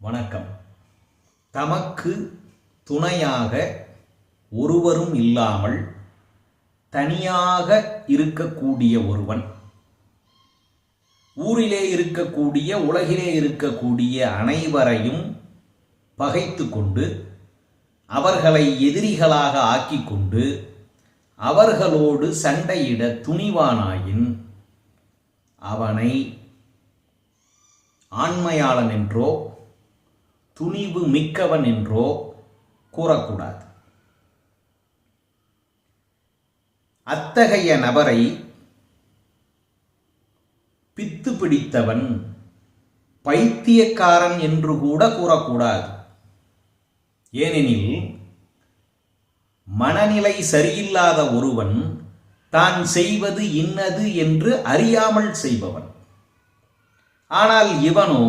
வணக்கம். தமக்கு துணையாக ஒருவரும் இல்லாமல் தனியாக இருக்கக்கூடிய ஒருவன், ஊரிலே இருக்கக்கூடிய உலகிலே இருக்கக்கூடிய அனைவரையும் பகைத்து கொண்டு அவர்களை எதிரிகளாக ஆக்கிக்கொண்டு அவர்களோடு சண்டையிட துணிவானாயின் அவனை ஆண்மையாளன் என்றோ துணிவு மிக்கவன் என்றோ கூறக்கூடாது. அத்தகைய நபரை பித்து பிடித்தவன், பைத்தியக்காரன் என்று கூட கூறக்கூடாது. ஏனெனில் மனநிலை சரியில்லாத ஒருவன் தான் செய்வது இன்னது என்று அறியாமல் செய்பவன். ஆனால் இவனோ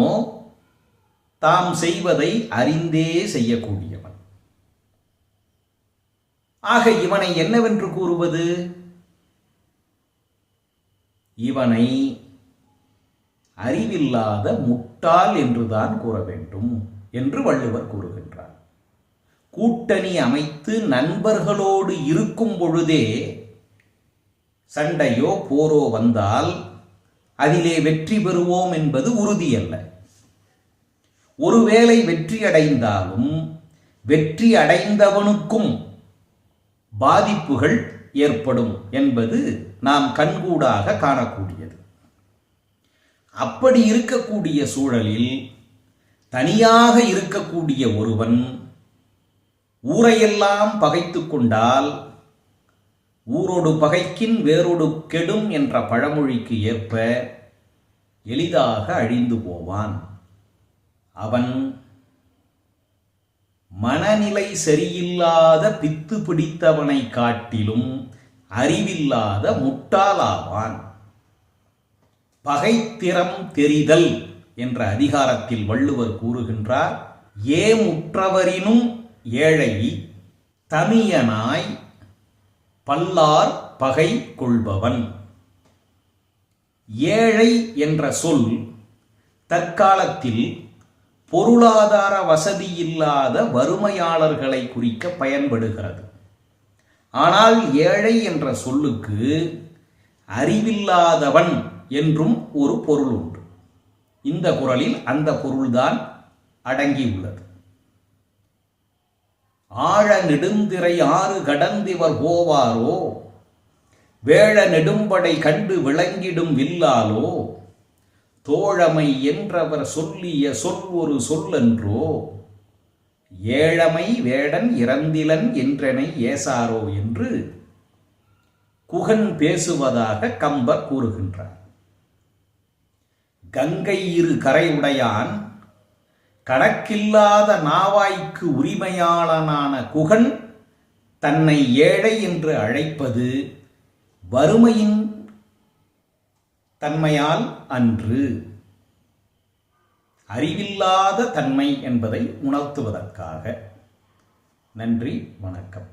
தாம் செய்வதை அறிந்தே செய்யக்கூடியவன். ஆக இவனை என்னவென்று கூறுவது? இவனை அறிவில்லாத முட்டாள் என்றுதான் கூற வேண்டும் என்று வள்ளுவர் கூறுகின்றார். கூட்டணி அமைத்து நண்பர்களோடு இருக்கும் பொழுதே சண்டையோ போரோ வந்தால் அதிலே வெற்றி பெறுவோம் என்பது உறுதியல்ல. ஒருவேளை வெற்றி அடைந்தாலும் வெற்றி அடைந்தவனுக்கும் பாதிப்புகள் ஏற்படும் என்பது நாம் கண்கூடாக காணக்கூடியது. அப்படி இருக்கக்கூடிய சூழலில் தனியாக இருக்கக்கூடிய ஒருவன் ஊரையெல்லாம் பகைத்து கொண்டால் ஊரோடு பகைக்கின் வேரோடு கெடும் என்ற பழமொழிக்கு ஏற்ப எளிதாக அழிந்து போவான். அவன் மனநிலை சரியில்லாத பித்து பிடித்தவனை காட்டிலும் அறிவில்லாத முட்டாளாவான். பகைத்திறம் தெரிதல் என்ற அதிகாரத்தில் வள்ளுவர் கூறுகின்றார், ஏமுற்றவரினும் ஏழை தமியனாய் பல்லார் பகை கொள்பவன். ஏழை என்ற சொல் தற்காலத்தில் பொருளாதார வசதி இல்லாத வறுமையாளர்களை குறிக்க பயன்படுகிறது. ஆனால் ஏழை என்ற சொல்லுக்கு அறிவில்லாதவன் என்றும் ஒரு பொருள் உண்டு. இந்த குறளில் அந்த பொருள்தான் அடங்கியுள்ளது. ஆழ நெடுந்திரை ஆறு கடந்திவர் போவாரோ, வேழ நெடும்படை கண்டு விளங்கிடும் வில்லாலோ, தோழமை என்றவர் சொல்லிய சொல் ஒரு சொல்லென்றோ, ஏழமை வேடன் இறந்திலன் என்றனை ஏசாரோ என்று குகன் பேசுவதாக கம்பர் கூறுகின்றார். கங்கை இரு கரையுடையான், கணக்கில்லாத நாவாய்க்கு உரிமையாளனான குகன் தன்னை ஏழை என்று அழைப்பது வறுமையின் தன்மையால் அன்று, அறிவில்லாத தன்மை என்பதை உணர்த்துவதற்காக. நன்றி, வணக்கம்.